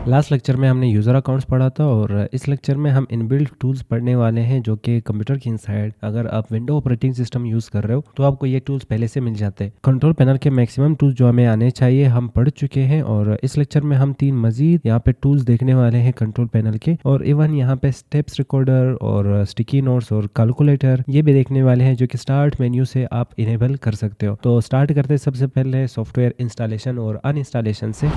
Last lecture में हमने user accounts पढ़ा था और इस लेक्चर में हम इनबिल्ट टूल्स पढ़ने वाले हैं जो कि कंप्यूटर के इनसाइड अगर आप विंडो ऑपरेटिंग सिस्टम यूज़ कर रहे हो तो आपको ये टूल्स पहले से मिल जाते हैं। कंट्रोल पैनल के मैक्सिमम टूल्स जो हमें आने चाहिए हम पढ़ चुके हैं और इस लेक्चर में हम 3 मजीद यहाँ पे टूल्स देखने वाले हैं कंट्रोल पैनल के, और इवन यहाँ पे स्टेप्स रिकॉर्डर और स्टिकी नोट्स और कैलकुलेटर ये भी देखने वाले हैं जो कि स्टार्ट मेन्यू से आप इनेबल कर सकते हो। तो स्टार्ट करते हैं सबसे पहले सॉफ्टवेयर इंस्टॉलेशन और अनइंस्टॉलेशन से।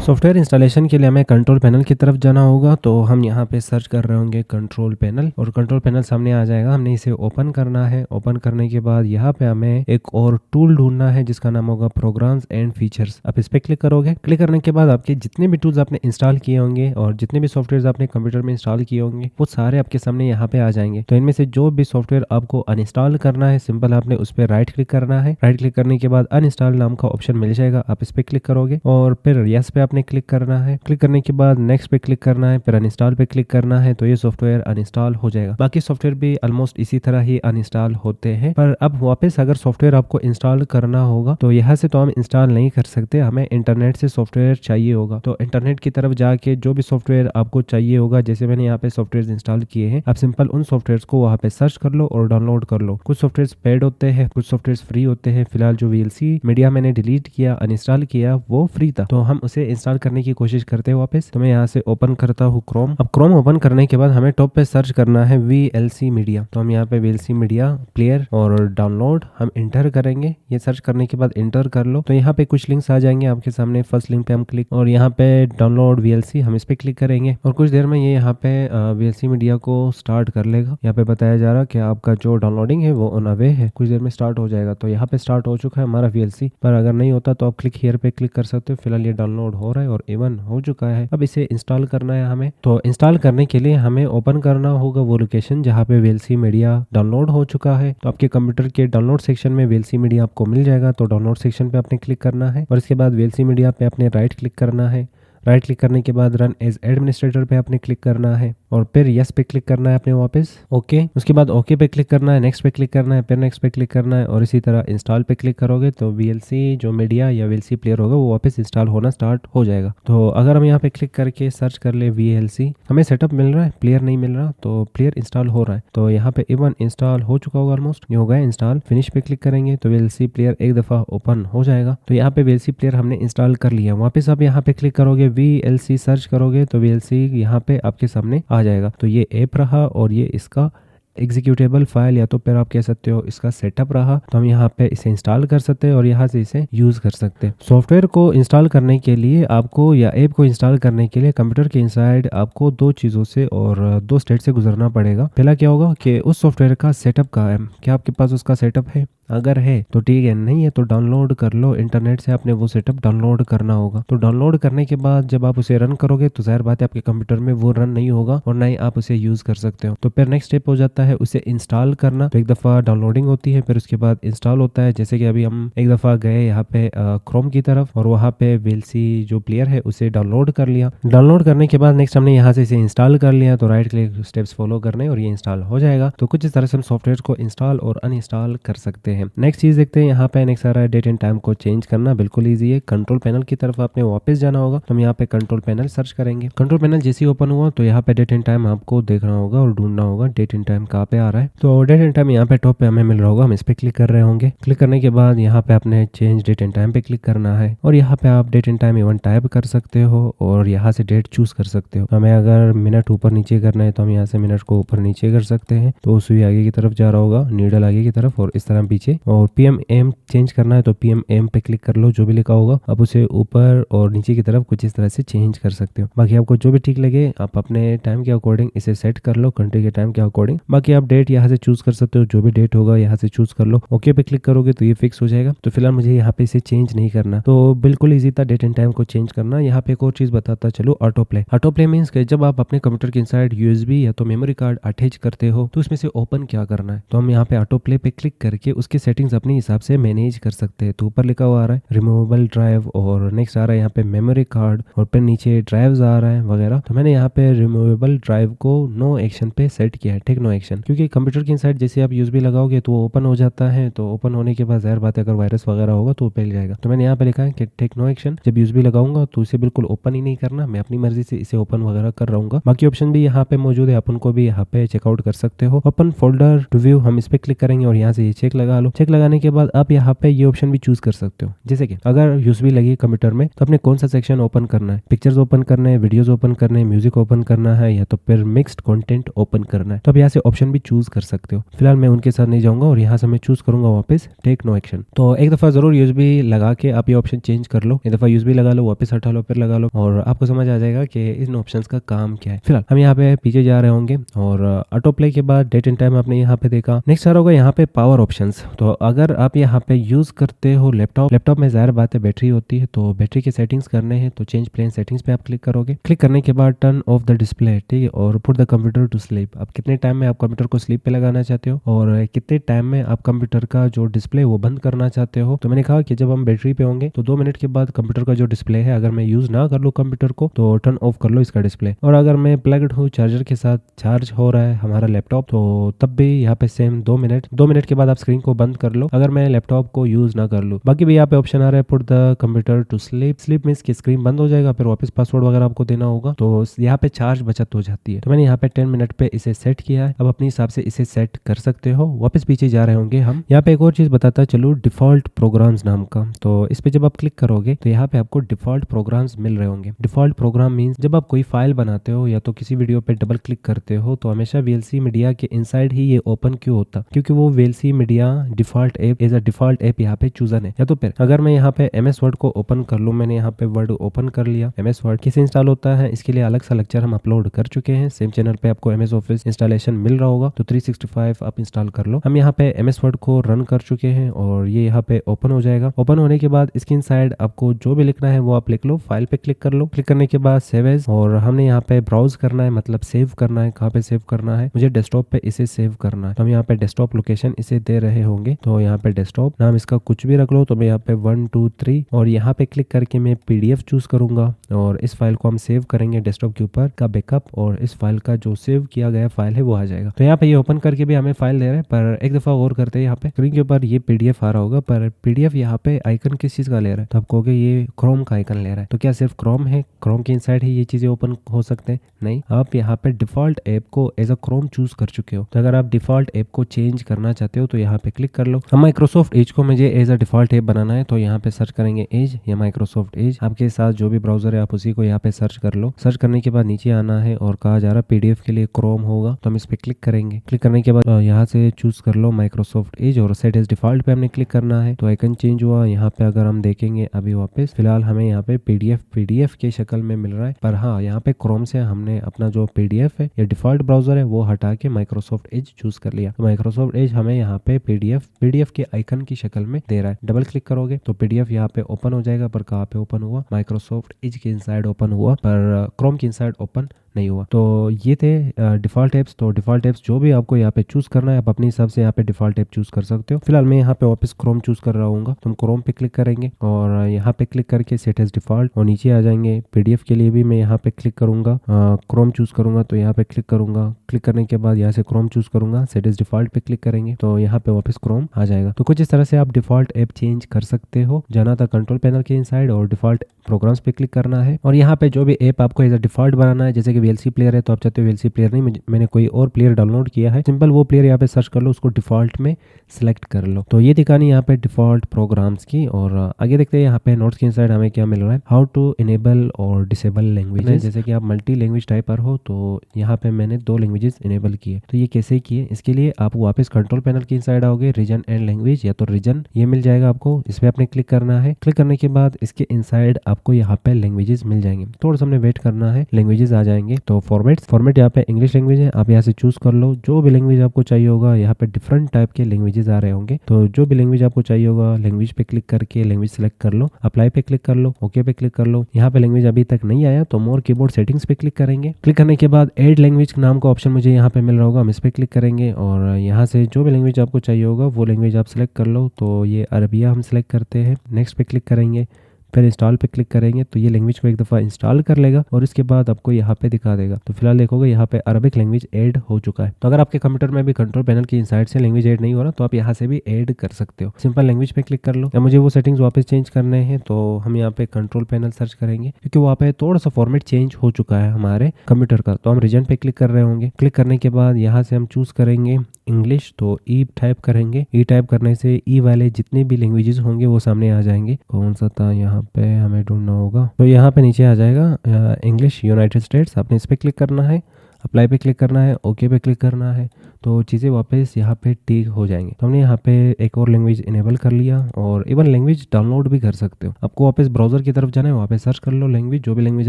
सॉफ्टवेयर इंस्टॉलेशन के लिए हमें कंट्रोल पैनल की तरफ जाना होगा, तो हम यहाँ पे सर्च कर रहे होंगे कंट्रोल पैनल और कंट्रोल पैनल सामने आ जाएगा। हमने इसे ओपन करना है। ओपन करने के बाद यहाँ पे हमें एक और टूल ढूंढना है जिसका नाम होगा प्रोग्राम्स एंड फीचर्स। आप इस पर क्लिक करोगे। क्लिक करने के बाद आपके जितने भी टूल्स आपने इंस्टॉल किए होंगे और जितने भी सॉफ्टवेयर आपने कंप्यूटर में इंस्टॉल किए होंगे वो सारे आपके सामने यहाँ पे आ जाएंगे। तो इनमें से जो भी सॉफ्टवेयर आपको अनइंस्टॉल करना है सिंपल आपने उस पर राइट क्लिक करना है। राइट क्लिक करने के बाद अनइंस्टॉल नाम का ऑप्शन मिल जाएगा, आप इस पर क्लिक करोगे और फिर यस पे आपने क्लिक करना है। क्लिक करने के बाद नेक्स्ट पे क्लिक करना है, फिर अनइंस्टॉल पे क्लिक करना है, तो ये सॉफ्टवेयर अनइंस्टॉल हो जाएगा। बाकी सॉफ्टवेयर भी ऑलमोस्ट इसी तरह ही अनइंस्टॉल होते हैं, पर अब वापस अगर सॉफ्टवेयर आपको इंस्टॉल करना होगा तो यहाँ से तो हम इंस्टॉल नहीं कर सकते, हमें इंटरनेट से सॉफ्टवेयर चाहिए होगा। तो इंटरनेट की तरफ जाके जो भी सॉफ्टवेयर आपको चाहिए होगा, जैसे मैंने यहाँ पे सॉफ्टवेयर इंस्टॉल किए हैं, आप सिंपल उन सॉफ्टवेयर को वहाँ पे सर्च कर लो और डाउनलोड कर लो। कुछ सॉफ्टवेयर पेड होते हैं, कुछ सॉफ्टवेयर फ्री होते हैं। फिलहाल जो VLC मीडिया मैंने डिलीट किया अनइंस्टॉल किया वो फ्री था, तो हम उसे इंस्टॉल करने की कोशिश करते हैं वापस। तो मैं यहाँ से ओपन करता हूँ क्रोम। अब क्रोम ओपन करने के बाद हमें टॉप पे सर्च करना है VLC मीडिया, तो हम यहाँ पे VLC मीडिया प्लेयर और डाउनलोड हम इंटर करेंगे। ये सर्च करने के बाद इंटर कर लो तो यहाँ पे कुछ लिंक्स आ जाएंगे आपके सामने। फर्स्ट लिंक पे हम क्लिक और यहाँ पे डाउनलोड VLC हम इस पे क्लिक करेंगे और कुछ देर में ये यहाँ पे VLC मीडिया को स्टार्ट कर लेगा। यहाँ पे बताया जा रहा है कि आपका जो डाउनलोडिंग है वो ऑन अ वे है, कुछ देर में स्टार्ट हो जाएगा। तो यहाँ पे स्टार्ट हो चुका है हमारा VLC, पर अगर नहीं होता तो आप क्लिक हियर पे क्लिक कर सकते हो। फिलहाल ये डाउनलोड हो रहा है और इवन हो चुका है। अब इसे इंस्टॉल करना है हमें। तो इंस्टॉल करने के लिए हमें ओपन करना होगा वो लोकेशन जहाँ पे VLC मीडिया डाउनलोड हो चुका है। तो आपके कंप्यूटर के डाउनलोड सेक्शन में VLC मीडिया आपको मिल जाएगा, तो डाउनलोड सेक्शन पे आपने क्लिक करना है और इसके बाद VLC मीडिया पे आपने राइट क्लिक करना है। राइट क्लिक करने के बाद रन एज एडमिनिस्ट्रेटर पे आपने क्लिक करना है और फिर यस पे क्लिक करना है आपने वापस। ओके, उसके बाद ओके पे क्लिक करना है, नेक्स्ट पे क्लिक करना है, फिर नेक्स्ट पे क्लिक करना है और इसी तरह इंस्टॉल पे क्लिक करोगे तो VLC जो मीडिया या VLC प्लेयर होगा वो वापस इंस्टॉल होना स्टार्ट हो जाएगा। तो अगर हम यहाँ पे क्लिक करके सर्च कर ले VLC, हमें सेटअप मिल रहा है, प्लेयर नहीं मिल रहा, तो प्लेयर इंस्टॉल हो रहा है। तो यहाँ पे इवन इंस्टॉल हो चुका होगा ऑलमोस्ट, ये हो गया इंस्टॉल। फिनिश पे क्लिक करेंगे तो VLC प्लेयर एक दफ़ा ओपन हो जाएगा। तो यहाँ पे VLC प्लेयर हमने इंस्टॉल कर लिया। वापस आप यहाँ पे क्लिक करोगे VLC सर्च करोगे तो VLC यहाँ पे आपके सामने आ जाएगा। तो ये ऐप रहा और ये इसका एग्जीक्यूटेबल फाइल या तो फिर आप कह सकते हो इसका सेटअप रहा। तो हम यहाँ पे इसे इंस्टॉल कर सकते हैं और यहाँ से इसे यूज कर सकते हैं। सॉफ्टवेयर को इंस्टॉल करने के लिए आपको या ऐप को इंस्टॉल करने के लिए कंप्यूटर के इनसाइड आपको 2 चीज़ों से और 2 स्टेज से गुजरना पड़ेगा। पहला क्या होगा कि उस सॉफ्टवेयर का सेटअप कहाँ है, क्या आपके पास उसका सेटअप है, अगर है तो ठीक है, नहीं है तो डाउनलोड कर लो। इंटरनेट से आपने वो सेटअप डाउनलोड करना होगा। तो डाउनलोड करने के बाद जब आप उसे रन करोगे तो जाहिर बात है आपके कंप्यूटर में वो रन नहीं होगा और ना ही आप उसे यूज कर सकते हो। तो फिर नेक्स्ट स्टेप हो जाता है उसे इंस्टॉल करना। तो एक दफ़ा डाउनलोडिंग होती है, फिर उसके बाद इंस्टॉल होता है। जैसे कि अभी हम एक दफ़ा गए यहाँ पे क्रोम की तरफ और वहाँ पे VLC जो प्लेयर है उसे डाउनलोड कर लिया। डाउनलोड करने के बाद नेक्स्ट हमने यहाँ से इसे इंस्टॉल कर लिया, तो राइट क्लिक स्टेप्स फॉलो करने और ये इंस्टॉल हो जाएगा। तो कुछ इस तरह से हम सॉफ्टवेयर को इंस्टॉल और अनइंस्टॉल कर सकते हैं। नेक्स्ट चीज देखते हैं, यहाँ पे नेक्स्ट आ रहा है डेट एंड टाइम को चेंज करना। बिल्कुल ईजी है। कंट्रोल पैनल की तरफ आपने वापस जाना होगा, तो हम यहाँ पे कंट्रोल पैनल सर्च करेंगे। कंट्रोल पैनल जैसे ही ओपन हुआ तो यहाँ पे डेट एंड टाइम आपको देखना होगा और ढूंढना होगा डेट एंड टाइम कहाँ पे आ रहा है। तो डेट एंड टाइम यहाँ पे टॉप पे हमें मिल रहा होगा, हम इस पे क्लिक कर रहे होंगे। क्लिक करने के बाद यहाँ पे आपने चेंज डेट एंड टाइम पे क्लिक करना है और यहाँ पे आप date and time even type कर सकते हो और यहाँ से डेट चूज कर सकते हो। हमें अगर मिनट ऊपर नीचे करना है तो हम यहाँ से मिनट को ऊपर नीचे कर सकते हैं, तो सुई आगे की तरफ जा रहा होगा, नीडल आगे की तरफ और इस तरह पीछे। और PM AM चेंज करना है तो PM AM पे क्लिक कर लो, जो भी लिखा होगा आप उसे ऊपर और नीचे की तरफ कुछ इस तरह से चेंज कर सकते हो। बाकी आपको जो भी ठीक लगे आप अपने टाइम के अकॉर्डिंग इसे सेट कर लो, कंट्री के टाइम के अकॉर्डिंग। बाकी आप डेट यहाँ से चूज कर सकते हो, जो भी डेट होगा यहाँ से चूज कर लो। ओके पे क्लिक करोगे तो ये फिक्स हो जाएगा। तो फिलहाल मुझे यहाँ पे इसे चेंज नहीं करना, तो बिल्कुल ईजी था डेट एंड टाइम को चेंज करना। यहाँ पे एक और चीज बताता चलो, auto play. Auto play means कि जब आप अपने कंप्यूटर के इनसाइड USB या तो मेमोरी कार्ड अटैच करते हो तो उसमें से ओपन क्या करना है। तो हम यहाँ पे ऑटो प्ले पे क्लिक करके उस उसकी सेटिंग्स अपने हिसाब से मैनेज कर सकते हैं। तो ऊपर लिखा हुआ आ रहा है रिमूवेबल ड्राइव, और नेक्स्ट आ रहा है यहाँ पे मेमोरी कार्ड, और फिर नीचे ड्राइव्स आ रहा है वगैरह। तो मैंने यहाँ पे रिमूवेबल ड्राइव को नो एक्शन पे सेट किया है, टेक नो एक्शन, क्योंकि कंप्यूटर की इनसाइड जैसे आप यूएसबी लगाओगे तो वो ओपन हो जाता है। तो ओपन होने के बाद ज़ाहिर बात है अगर वायरस वगैरह होगा तो वो फैल जाएगा। तो मैंने यहाँ पे लिखा है कि टेक नो एक्शन, जब यूएसबी लगाऊंगा तो इसे बिल्कुल ओपन ही नहीं करना, मैं अपनी मर्जी से इसे ओपन वगैरह कर रहूंगा। बाकी ऑप्शन भी यहाँ पे मौजूद है, अपन को भी यहाँ पे चेकआउट कर सकते हो। ओपन फोल्डर टू व्यू, हम इस पे क्लिक करेंगे और यहाँ से ये चेक लगा लो। चेक लगाने के बाद आप यहाँ पे ये ऑप्शन भी चूज कर सकते हो, जैसे कि अगर यूएसबी लगी कंप्यूटर में तो अपने कौन सा सेक्शन ओपन करना है, पिक्चर्स ओपन करना है, वीडियोस ओपन करना है, म्यूजिक ओपन करना है, या तो फिर मिक्स्ड कंटेंट ओपन करना है। तो आप यहाँ से ऑप्शन भी चूज कर सकते हो। फिलहाल मैं उनके साथ नहीं जाऊंगा और यहाँ से मैं चूज करूंगा वापस टेक नो एक्शन। तो एक दफा जरूर यूएसबी लगा के आप ये ऑप्शन चेंज कर लो, एक दफा यूएसबी लगा लो, वापस हटा लो, फिर लगा लो, और आपको समझ आ जाएगा कि इन ऑप्शंस का काम क्या है। फिलहाल हम यहाँ पे पीछे जा रहे होंगे और ऑटो प्ले के बाद डेट एंड टाइम आपने यहाँ पे देखा। नेक्स्ट आ रहा होगा यहाँ पे पावर ऑप्शंस। तो अगर आप यहाँ पे यूज करते हो लैपटॉप में ज़ाहिर बात है बैटरी होती है, तो बैटरी के सेटिंग्स करने हैं तो चेंज प्लेन सेटिंग्स पे आप क्लिक करोगे। क्लिक करने के बाद टर्न ऑफ द डिस्प्ले, ठीक है, और put the computer to sleep. आप कितने टाइम में आप कंप्यूटर को स्लीप पे लगाना चाहते हो और कितने टाइम में आप कंप्यूटर का जो डिस्प्ले वो बंद करना चाहते हो। तो मैंने कहा कि जब हम बैटरी पे होंगे तो 2 मिनट के बाद कंप्यूटर का जो डिस्प्ले है, अगर मैं यूज ना कर लूँ कंप्यूटर को तो टर्न ऑफ कर लो इसका डिस्प्ले। और अगर मैं प्लग्ड हूँ चार्जर के साथ, चार्ज हो रहा है हमारा लैपटॉप, तो तब भी यहाँ पे सेम 2 मिनट के बाद आप स्क्रीन को बंद कर लो अगर मैं लैपटॉप को यूज ना कर लूँ। बाकी भी यहाँ पे ऑप्शन आ रहा है put the computer to sleep. Sleep means की स्क्रीन बंद हो जाएगा, फिर वापस पासवर्ड वगैरह आपको देना होगा, तो यहाँ पे चार्ज बचत हो जाती है। तो मैंने यहाँ पे 10 मिनट पे इसे सेट किया है। अब अपने हिसाब से इसे सेट कर सकते हो। वापस पीछे जा रहे होंगे हम। यहाँ पे एक और चीज बताता चलो, डिफॉल्ट प्रोग्राम्स नाम का। तो इस पे जब आप क्लिक करोगे तो यहाँ पे आपको डिफॉल्ट प्रोग्राम्स मिल रहे होंगे। डिफॉल्ट प्रोग्राम मींस जब आप कोई फाइल बनाते हो या तो किसी वीडियो पे डबल क्लिक करते हो तो हमेशा वीएलसी मीडिया के इनसाइड ही ये ओपन क्यों होता, क्योंकि वो VLC media default app as a default app यहाँ पे चूजन है। या तो फिर अगर मैं यहाँ पे एमएस वर्ड को ओपन कर लूँ, मैंने यहाँ पे वर्ड ओपन कर लिया। एमएस वर्ड कैसे इंस्टॉल होता है इसके लिए अलग सा लेक्चर हम अपलोड कर चुके हैं। सेम चैनल पे आपको एमएस ऑफिस इंस्टॉलेशन मिल रहा होगा, तो 365 आप इंस्टॉल कर लो। हम यहाँ पे एमएस वर्ड को रन कर चुके हैं और ये यहाँ पे ओपन हो जाएगा। ओपन होने के बाद इसके इनसाइड आपको जो भी लिखना है वो आप लिख लो। फाइल पे क्लिक कर लो। क्लिक करने के बाद सेव एज, और हमने यहाँ पे ब्राउज करना है, मतलब सेव करना है। कहाँ पे सेव करना है, मुझे डेस्कटॉप पे इसे सेव करना है। तो हम यहाँ पे डेस्कटॉप लोकेशन इसे दे रहे होंगे, तो यहाँ पे डेस्कटॉप नाम इसका कुछ भी रख लो। तो मैं यहाँ पे 1 2 3 और यहाँ पे क्लिक करके मैं पीडीएफ चूज करूंगा और इस फाइल को हम सेव करेंगे डेस्कटॉप के ऊपर का बैकअप, और इस फाइल का जो सेव किया गया फाइल है वो आ जाएगा। तो यहाँ पे ये ओपन करके भी हमें फाइल दे रहा है, पर एक दफा और करते हैं। यहाँ पे स्क्रीन के ऊपर ये पीडीएफ आ रहा होगा, पर पीडीएफ यहाँ पे आइकन किस चीज का ले रहा है, तो आप कहोगे ये क्रोम का आइकन ले रहा है। तो क्या सिर्फ क्रोम है, क्रोम के इनसाइड ही ये चीजें ओपन हो सकते हैं? नहीं, आप यहाँ पे डिफॉल्ट ऐप को एज अ क्रोम चूज कर चुके हो। तो अगर आप डिफॉल्ट ऐप को चेंज करना चाहते हो तो यहाँ पे क्लिक कर लो। हम माइक्रोसॉफ्ट एज को मुझे एज अ डिफॉल्ट ऐप बनाना है, तो यहाँ पे सर्च करेंगे एज या माइक्रोसॉफ्ट एज। आपके साथ जो भी ब्राउजर है आप उसी को यहाँ पे सर्च कर लो। सर्च करने के बाद नीचे आना है और कहा जा रहा है पीडीएफ के लिए क्रोम होगा, तो हम इस पे क्लिक करेंगे। क्लिक करने के बाद यहाँ से चूज कर लो माइक्रोसॉफ्ट एज और सेट एज डिफॉल्ट पे हमने क्लिक करना है। तो आइकन चेंज हुआ। यहाँ पे अगर हम देखेंगे अभी वापस फिलहाल हमें यहाँ पे पीडीएफ के शक्ल में मिल रहा है, पर हाँ यहाँ पे क्रोम से हमने अपना जो पीडीएफ है या डिफॉल्ट ब्राउजर है वो हटा के माइक्रोसॉफ्ट एज चूज कर लिया। तो माइक्रोसॉफ्ट एज हमें यहाँ पे पीडीएफ के आइकन की शक्ल में दे रहा है। डबल क्लिक करोगे तो पीडीएफ यहाँ पे ओपन हो जाएगा, पर कहाँ पे ओपन हुआ, माइक्रोसॉफ्ट एज के इनसाइड ओपन हुआ, पर क्रोम के इनसाइड ओपन नहीं हुआ। तो ये थे डिफॉल्ट एप्स। तो डिफॉल्ट एप्स जो भी आपको यहाँ पे चूज करना है आप अपने हिसाब से यहाँ पे डिफॉल्ट ऐप चूज कर सकते हो। फिलहाल मैं यहाँ पे वापस क्रोम चूज कर रहा हूँ, तो हम क्रोम पे क्लिक करेंगे और यहाँ पे क्लिक करके सेट एज डिफॉल्ट और नीचे आ जाएंगे। पीडीएफ के लिए भी मैं यहाँ पे क्लिक करूंगा, क्रोम चूज करूंगा, तो यहाँ पे क्लिक करूंगा। क्लिक करने के बाद यहाँ से क्रोम चूज करूंगा, सेट एज डिफॉल्ट पे क्लिक करेंगे तो यहाँ पे वापस क्रोम आ जाएगा। तो कुछ इस तरह से आप डिफॉल्ट ऐप चेंज कर सकते हो। जाना था कंट्रोल पैनल के इनसाइड और डिफॉल्ट प्रोग्राम्स पे क्लिक करना है और यहाँ पे जो भी ऐप आपको एज अ डिफॉल्ट बनाना है, जैसे कि वीएलसी प्लेयर है तो आप चाहते हो वीएलसी प्लेयर नहीं, मैंने कोई और प्लेयर डाउनलोड किया है, सिंपल वो प्लेयर यहाँ पे सर्च कर लो, उसको डिफॉल्ट में सिलेक्ट कर लो। तो ये दिखानी यहाँ पे डिफॉल्ट प्रोग्राम्स की। और आगे देखते हैं यहाँ पे नोट्स के इनसाइड हमें क्या मिल रहा है। हाउ टू इनेबल और डिसेबल लैंग्वेज, जैसे कि आप मल्टी लैंग्वेज टाइपर हो तो यहाँ पे मैंने 2 लैंग्वेजेस इनेबल किए। तो ये कैसे किए, इसके लिए आप वापस कंट्रोल पैनल के इनसाइड आओगे, रीजन एंड लैंग्वेज या तो रीजन ये मिल जाएगा आपको, इस पे आपने क्लिक करना है। क्लिक करने के बाद इसके इनसाइड आपको यहाँ पे लैंग्वेजेस मिल जाएंगे। थोड़ा सा हमने वेट करना है, लैंग्वेजेस आ जाएंगे। जाएंगे। तो फॉर्मेट यहाँ पे इंग्लिश लैंग्वेज है, आप यहाँ से चूज कर लो जो भी लैंग्वेज आपको चाहिए होगा। यहाँ पे डिफरेंट टाइप के लैंग्वेजेस आ रहे होंगे, तो जो भी लैंग्वेज आपको चाहिए होगा लैंग्वेज पे क्लिक करके लैंग्वेज सेलेक्ट कर लो, अप्लाई पे क्लिक कर लो, ओके पे क्लिक कर लो। यहाँ पे लैंग्वेज अभी तक नहीं आया तो मोर कीबोर्ड सेटिंग्स पे क्लिक करेंगे। क्लिक करने के बाद ऐड लैंग्वेज नाम का ऑप्शन मुझे यहाँ पे मिल रहा होगा, हम इस पे क्लिक करेंगे और यहाँ से जो भी लैंग्वेज आपको चाहिए होगा वो लैंग्वेज आप सेलेक्ट कर लो। तो ये अरबिया हम सेलेक्ट करते हैं, नेक्स्ट पे क्लिक करेंगे, फिर इंस्टॉल पे क्लिक करेंगे तो ये लैंग्वेज को एक दफ़ा इंस्टॉल कर लेगा और इसके बाद आपको यहाँ पे दिखा देगा। तो फिलहाल देखोगे यहाँ पे अरबिक लैंग्वेज ऐड हो चुका है। तो अगर आपके कंप्यूटर में भी कंट्रोल पैनल की इनसाइड से लैंग्वेज ऐड नहीं हो रहा तो आप यहाँ से भी ऐड कर सकते हो। सिंपल लैंग्वेज पे क्लिक कर लो। या मुझे वो सेटिंग्स वापस चेंज करने हैं तो हम यहाँ पे कंट्रोल पैनल सर्च करेंगे, क्योंकि वहाँ पे थोड़ा सा फॉर्मेट चेंज हो चुका है हमारे कंप्यूटर का। तो हम रीजन पे क्लिक कर रहे होंगे। क्लिक करने के बाद यहाँ से हम चूज करेंगे इंग्लिश, तो ई टाइप करेंगे। ई टाइप करने से ई वाले जितने भी लैंग्वेजेस होंगे वो सामने आ जाएंगे। कौन सा था यहाँ पे हमें ढूंढना होगा, तो यहाँ पे नीचे आ जाएगा इंग्लिश यूनाइटेड स्टेट्स। आपने इस पर क्लिक करना है, अप्लाई पे क्लिक करना है, ओके पे क्लिक करना है, तो चीज़ें वापस यहाँ पे ठीक हो जाएंगी। तो हमने यहाँ पे एक और लैंग्वेज इनेबल कर लिया और इवन लैंग्वेज डाउनलोड भी कर सकते हो। आपको वापस ब्राउजर की तरफ जाना है, वहाँ पे सर्च कर लो लैंग्वेज, जो भी लैंग्वेज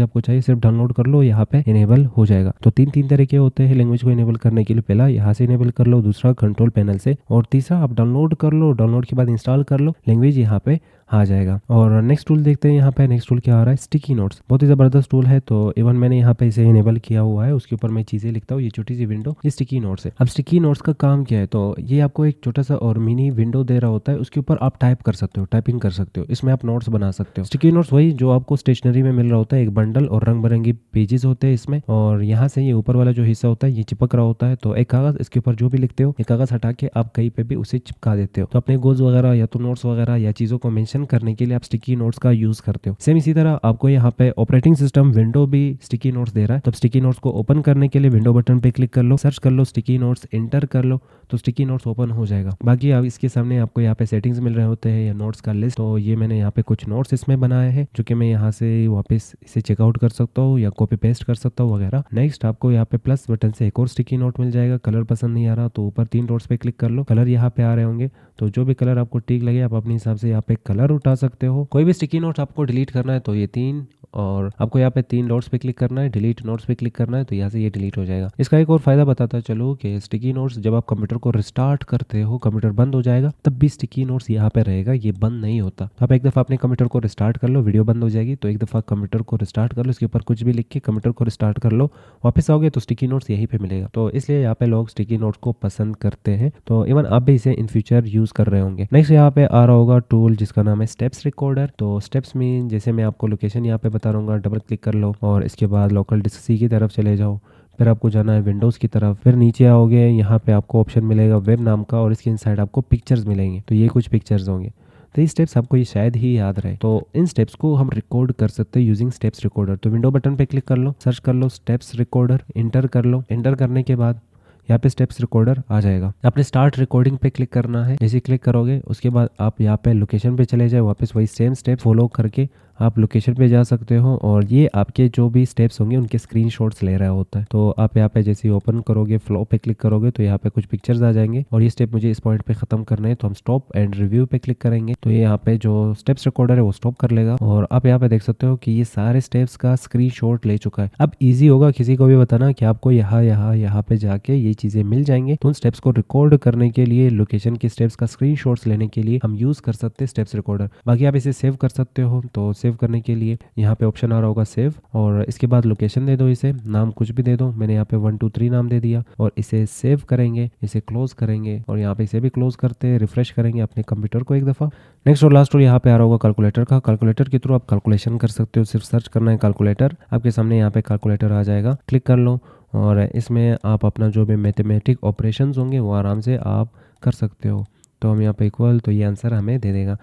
आपको चाहिए सिर्फ डाउनलोड कर लो, यहाँ पे इनेबल हो जाएगा। तो तीन तरीके होते हैं लैंग्वेज को इनेबल करने के लिए। पहला यहाँ से इनेबल कर लो, दूसरा कंट्रोल पैनल से, और तीसरा आप डाउनलोड कर लो। डाउनलोड के बाद इंस्टॉल कर लो, लैंग्वेज यहाँ पे आ जाएगा। और नेक्स्ट टूल देखते हैं। यहाँ पे नेक्स्ट टूल क्या आ रहा है, स्टिकी नोट्स। बहुत ही ज़बरदस्त टूल है। तो इवन मैंने यहाँ पे इसे इनेबल किया हुआ है, उसके ऊपर मैं चीज़ें लिखता हूँ। ये छोटी सी विंडो ये स्टिकी नोट्स है। अब स्टिकी नोट्स का काम क्या है, तो ये आपको एक छोटा सा और मिनी विंडो दे रहा होता है, उसके ऊपर आप टाइप कर सकते हो, टाइपिंग कर सकते हो, इसमें आप नोट्स बना सकते हो। स्टिकी नोट्स वही जो आपको स्टेशनरी में मिल रहा होता है, एक बंडल और रंग बिरंगी पेजेस होते हैं इसमें, और यहाँ से ये ऊपर वाला जो हिस्सा होता है ये चिपक रहा होता है। तो एक कागज, इसके ऊपर जो भी लिखते हो एक कागज हटा के आप कहीं पे भी उसे चिपका देते हो। तो अपने गोल्स वगैरह या तो नोट्स वगैरह या चीज़ों को मेंशन करने के लिए आप स्टिकी नोट्स का यूज करते हो। सेम इसी तरह आपको यहाँ पे ऑपरेटिंग सिस्टम विंडो भी स्टिकी नोट्स दे रहा है। तो स्टिकी नोट्स को ओपन करने के लिए विंडो बटन पे क्लिक कर लो, सर्च कर लो स्टिकी नोट्स, एंटर कर लो तो स्टिकी नोट्स ओपन हो जाएगा। बाकी अब इसके सामने आपको यहाँ पे सेटिंग्स मिल रहे होते हैं या नोट्स का लिस्ट। तो ये मैंने यहाँ पे कुछ नोट्स इसमें बनाए हैं जो कि मैं यहाँ से वापस इसे चेकआउट कर सकता हूँ या कॉपी पेस्ट कर सकता हूँ वगैरह। नेक्स्ट आपको यहाँ पे प्लस बटन से एक और स्टिकी नोट मिल जाएगा। कलर पसंद नहीं आ रहा तो ऊपर 3 डॉट्स पे क्लिक कर लो, कलर यहाँ पे आ रहे होंगे। तो जो भी कलर आपको ठीक लगे आप अपने हिसाब से यहाँ पे कलर उठा सकते हो। कोई भी स्टिकी नोट आपको डिलीट करना है तो ये 3, और आपको यहाँ पे 3 डॉट्स पे क्लिक करना है, डिलीट नोट्स पे क्लिक करना है तो यहाँ से ये डिलीट हो जाएगा। इसका एक और फायदा बताता चलो कि स्टिकी नोट्स जब आप कंप्यूटर को रिस्टार्ट करते हो, कंप्यूटर बंद हो जाएगा तब भी स्टिकी नोट्स यहाँ पे रहेगा, ये बंद नहीं होता। आप एक दफ़ा अपने कंप्यूटर को रिस्टार्ट कर लो, वीडियो बंद हो जाएगी तो एक दफ़ा कंप्यूटर को रिस्टार्ट कर लो, इसके ऊपर कुछ भी लिख के कंप्यूटर को रिस्टार्ट कर लो, वापस आओगे तो स्टिकी नोट्स यहीं पे मिलेगा। तो इसलिए यहाँ पे लोग स्टिकी नोट्स को पसंद करते हैं। तो इवन आप भी इसे इन फ्यूचर यूज कर रहे होंगे। नेक्स्ट यहाँ पे आ रहा होगा टूल जिसका नाम है स्टेप्स रिकॉर्डर। तो स्टेप्स में जैसे मैं आपको लोकेशन यहाँ पे बता रहा हूँ, डबल क्लिक कर लो और इसके बाद लोकल डिस्क सी की तरफ चले जाओ, फिर आपको जाना है विंडोज़ की तरफ, फिर नीचे आओगे यहाँ पे आपको ऑप्शन मिलेगा वेब नाम का और इसके इनसाइड आपको पिक्चर्स मिलेंगे। तो ये कुछ पिक्चर्स होंगे। तो ये स्टेप्स आपको ये शायद ही याद रहे, तो इन स्टेप्स को हम रिकॉर्ड कर सकते हैं यूजिंग स्टेप्स रिकॉर्डर। तो विंडो बटन पे क्लिक कर लो, सर्च कर लो स्टेप्स रिकॉर्डर, एंटर कर लो। एंटर करने के बाद यहाँ पे स्टेप्स रिकॉर्डर आ जाएगा। आपने स्टार्ट रिकॉर्डिंग पे क्लिक करना है। जैसे क्लिक करोगे उसके बाद आप यहाँ पे लोकेशन पे चले जाए, वापस वही सेम स्टेप फॉलो करके आप लोकेशन पे जा सकते हो और ये आपके जो भी स्टेप्स होंगे उनके स्क्रीनशॉट्स ले रहा होता है। तो आप यहाँ पे जैसे ओपन करोगे, फ्लो पे क्लिक करोगे तो यहाँ पे कुछ पिक्चर्स आ जाएंगे और ये स्टेप मुझे इस पॉइंट पे खत्म करना है तो हम स्टॉप एंड रिव्यू पे क्लिक करेंगे तो ये यहाँ पे जो स्टेप्स रिकॉर्डर है वो स्टॉप कर लेगा और आप यहाँ पे देख सकते हो कि ये सारे स्टेप्स का स्क्रीनशॉट ले चुका है। अब ईजी होगा किसी को भी बताना कि आपको यहाँ पे जाके ये चीजें मिल जाएंगे। तो उन स्टेप्स को रिकॉर्ड करने के लिए, लोकेशन के स्टेप्स का स्क्रीनशॉट्स लेने के लिए हम यूज कर सकते हैं स्टेप्स रिकॉर्डर। बाकी आप इसे सेव कर सकते हो। तो सेव करने के लिए यहाँ पे ऑप्शन आ रहा होगा सेव, और इसके बाद लोकेशन दे दो, इसे नाम कुछ भी दे दो। मैंने यहाँ पे 1 2 3 नाम दे दिया और इसे सेव करेंगे, इसे क्लोज करेंगे और यहाँ पे इसे भी क्लोज करते हैं, रिफ्रेश करेंगे अपने कंप्यूटर को एक दफ़ा। नेक्स्ट और लास्ट और यहाँ पे आ रहा होगा कैलकुलेटर का। कैलकुलेटर के थ्रू आप कैलकुलेशन कर सकते हो। सिर्फ सर्च करना है कैलकुलेटर, आपके सामने यहाँ पे कैलकुलेटर आ जाएगा। क्लिक कर लो और इसमें आप अपना जो भी मैथमेटिक ऑपरेशंस होंगे वो आराम से आप कर सकते हो। तो हम यहाँ पे इक्वल, तो ये आंसर हमें दे देगा।